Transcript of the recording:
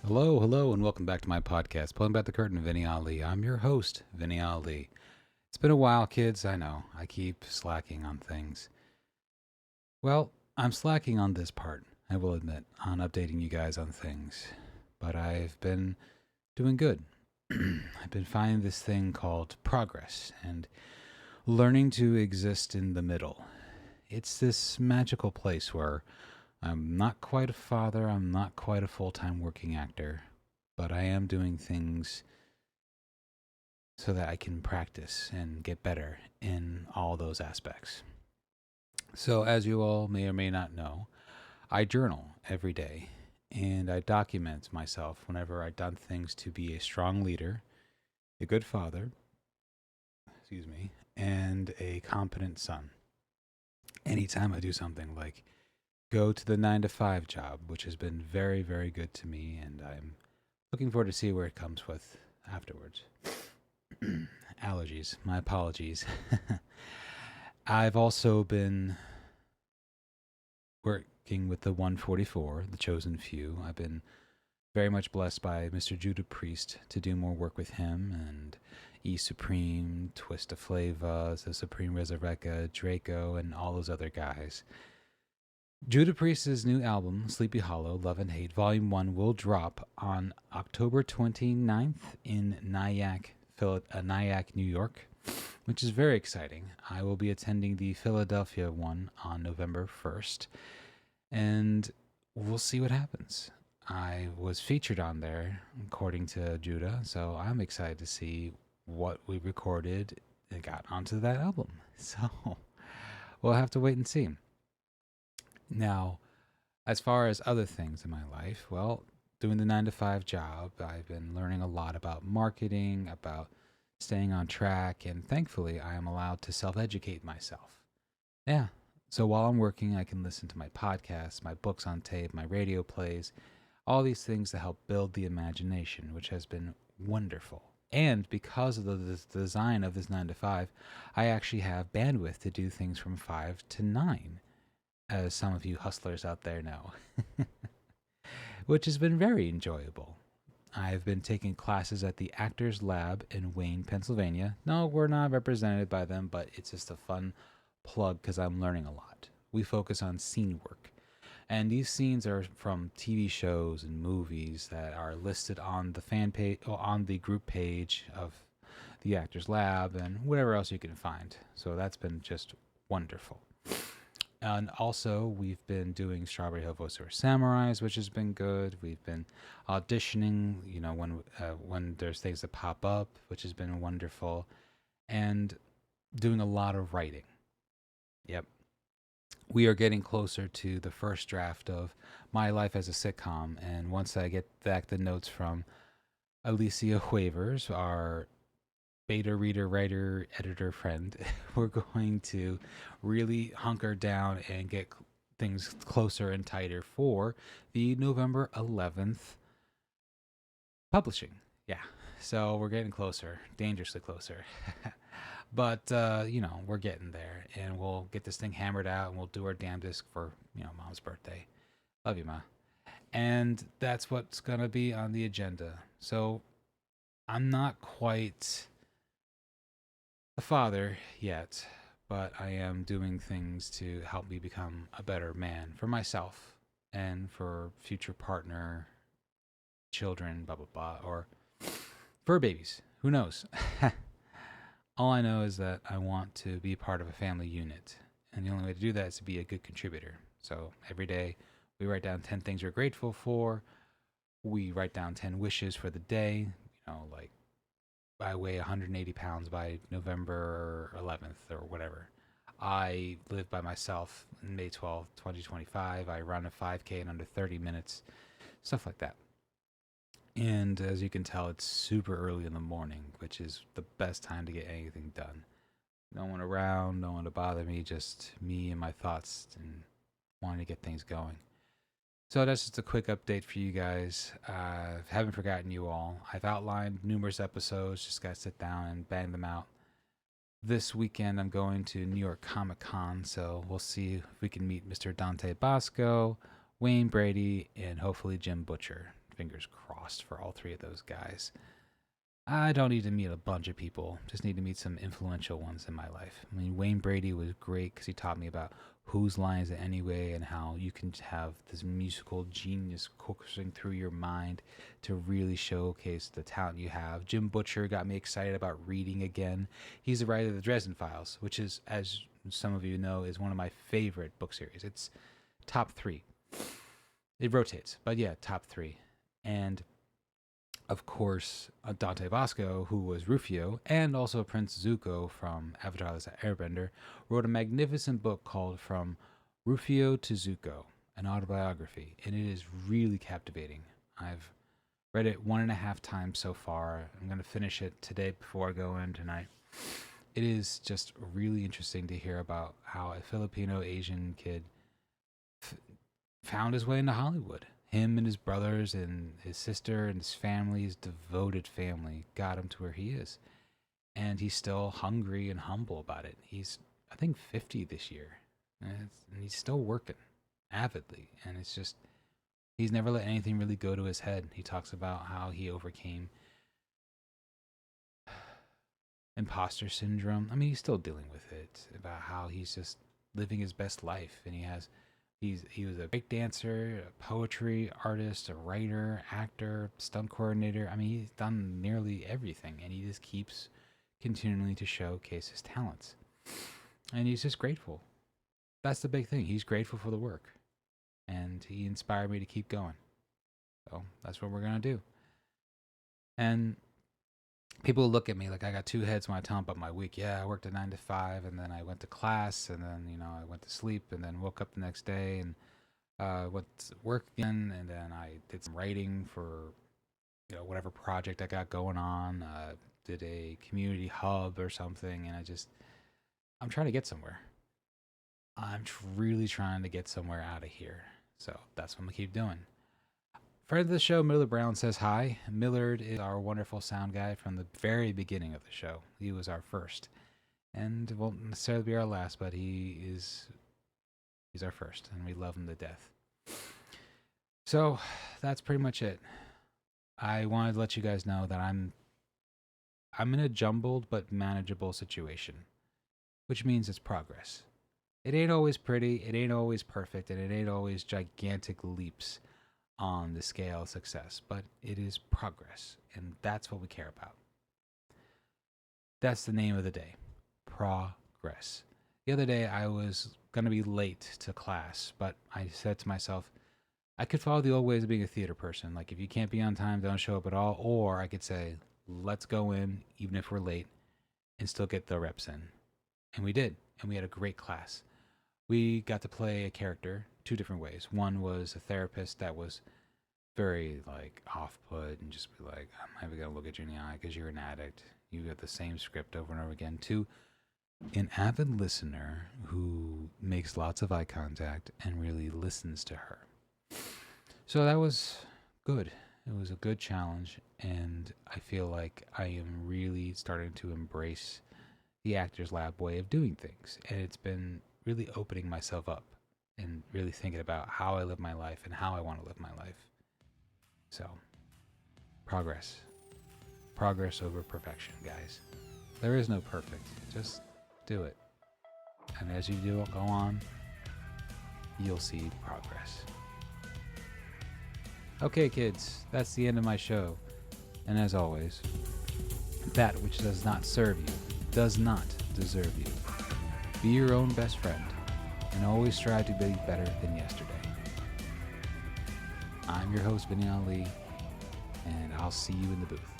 Hello, and welcome back to my podcast, Pulling Back the Curtain, Vinny Ali. I'm your host, Vinny Ali. It's been a while, kids. I know. I keep slacking on things. Well, I'm slacking on this part, I will admit, on updating you guys on things. But I've been doing good. I've been finding this thing called progress and learning to exist in the middle. It's this magical place where I'm not quite a father, I'm not quite a full time working actor, but I am doing things so that I can practice and get better in all those aspects. So, as you all may or may not know, I journal every day and I document myself whenever I've done things to be a strong leader, a good father, and a competent son. Anytime I do something like go to the 9 to 5 job, which has been very, very good to me, and I'm looking forward to see where it comes with afterwards. Allergies, my apologies. I've also been working with the 144, the chosen few. I've been very much blessed by Mr. Judah Priest to do more work with him and E Supreme, Twista Flava, the Supreme Resurrecta, Draco, and all those other guys. Judah Priest's new album, Sleepy Hollow, Love and Hate, Volume 1, will drop on October 29th in Nyack, New York, which is very exciting. I will be attending the Philadelphia one on November 1st, and we'll see what happens. I was featured on there, according to Judah, so I'm excited to see what we recorded and got onto that album. So we'll have to wait and see. Now, as far as other things in my life, well, doing the 9 to 5 job, I've been learning a lot about marketing, about staying on track, and thankfully, I am allowed to self educate myself. Yeah. So while I'm working, I can listen to my podcasts, my books on tape, my radio plays, all these things to help build the imagination, which has been wonderful. And because of the design of this 9 to 5, I actually have bandwidth to do things from 5 to 9, as some of you hustlers out there know, which has been very enjoyable. I've been taking classes at the Actors Lab in Wayne, Pennsylvania. No, we're not represented by them, but it's just a fun plug because I'm learning a lot. We focus on scene work. And these scenes are from TV shows and movies that are listed on the fan page, on the group page of the Actors Lab, and whatever else you can find. So that's been just wonderful. And also, we've been doing Strawberry Hill Voiceover Samurais, which has been good. We've been auditioning, when there's things that pop up, which has been wonderful, and doing a lot of writing. Yep. We are getting closer to the first draft of My Life as a Sitcom, and once I get back the notes from Alicia Wavers, our beta reader, writer, editor friend, we're going to really hunker down and get things closer and tighter for the November 11th publishing. Yeah. So we're getting closer, dangerously closer. But, we're getting there, and we'll get this thing hammered out, and we'll do our damnedest for, Mom's birthday. Love you, Ma. And that's what's going to be on the agenda. So I'm not quite a father yet, but I am doing things to help me become a better man for myself and for future partner, children, blah, blah, blah, or fur babies. Who knows? All I know is that I want to be part of a family unit. And the only way to do that is to be a good contributor. So every day we write down 10 things we're grateful for. We write down 10 wishes for the day. Like I weigh 180 pounds by November 11th or whatever. I live by myself May 12th, 2025. I run a 5K in under 30 minutes. Stuff like that. And as you can tell, it's super early in the morning, which is the best time to get anything done. No one around, no one to bother me, just me and my thoughts and wanting to get things going. So that's just a quick update for you guys. Haven't forgotten you all. I've outlined numerous episodes, just got to sit down and bang them out. This weekend, I'm going to New York Comic Con, so we'll see if we can meet Mr. Dante Bosco, Wayne Brady, and hopefully Jim Butcher Fingers crossed for all three of those guys. I don't need to meet a bunch of people. Just need to meet some influential ones in my life. I mean, Wayne Brady was great because he taught me about whose line is it anyway and how you can have this musical genius coursing through your mind to really showcase the talent you have. Jim Butcher got me excited about reading again. He's the writer of the Dresden Files, which is, as some of you know, is one of my favorite book series. It's top 3. It rotates, but yeah, top 3. And of course, Dante Bosco, who was Rufio, and also Prince Zuko from Avatar: The Last Airbender, wrote a magnificent book called From Rufio to Zuko, an autobiography, and it is really captivating. I've read it 1.5 times so far. I'm going to finish it today before I go in tonight. It is just really interesting to hear about how a Filipino Asian kid found his way into Hollywood. Him and his brothers and his sister and his family, his devoted family, got him to where he is. And he's still hungry and humble about it. He's, I think, 50 this year. And he's still working avidly. And it's just, he's never let anything really go to his head. He talks about how he overcame imposter syndrome. I mean, he's still dealing with it. About how he's just living his best life. And he was a break dancer, a poetry artist, a writer, actor, stunt coordinator. I mean, he's done nearly everything, and he just keeps continuing to showcase his talents. And he's just grateful. That's the big thing. He's grateful for the work, and he inspired me to keep going. So that's what we're going to do. And people look at me like I got 2 heads when I tell them about my week. Yeah, I worked a 9 to 5, and then I went to class, and then I went to sleep, and then woke up the next day and went to work again, and then I did some writing for whatever project I got going on. Did a community hub or something, and I'm trying to get somewhere. I'm really trying to get somewhere out of here. So that's what I'm gonna keep doing. Friend of the show, Millard Brown, says hi. Millard is our wonderful sound guy from the very beginning of the show. He was our first. And won't necessarily be our last, but he's our first, and we love him to death. So that's pretty much it. I wanted to let you guys know that I'm in a jumbled but manageable situation, which means it's progress. It ain't always pretty, it ain't always perfect, and it ain't always gigantic leaps on the scale of success, but it is progress, and that's what we care about. That's the name of the day. Progress. The other day I was going to be late to class, but I said to myself, I could follow the old ways of being a theater person. Like, if you can't be on time, don't show up at all. Or I could say, let's go in, even if we're late, and still get the reps in. And we did, and we had a great class. We got to play a character 2 different ways. One was a therapist that was very off-put and just be like, I'm never gonna look at you in the eye because you're an addict. You get the same script over and over again. 2, an avid listener who makes lots of eye contact and really listens to her. So that was good. It was a good challenge, and I feel like I am really starting to embrace the Actors Lab way of doing things, and it's been really opening myself up and really thinking about how I live my life and how I want to live my life. So, progress. Progress over perfection, guys. There is no perfect. Just do it. And as you do go on, you'll see progress. Okay, kids, that's the end of my show. And as always, that which does not serve you does not deserve you. Be your own best friend, and always strive to be better than yesterday. I'm your host, Vinny Ali, and I'll see you in the booth.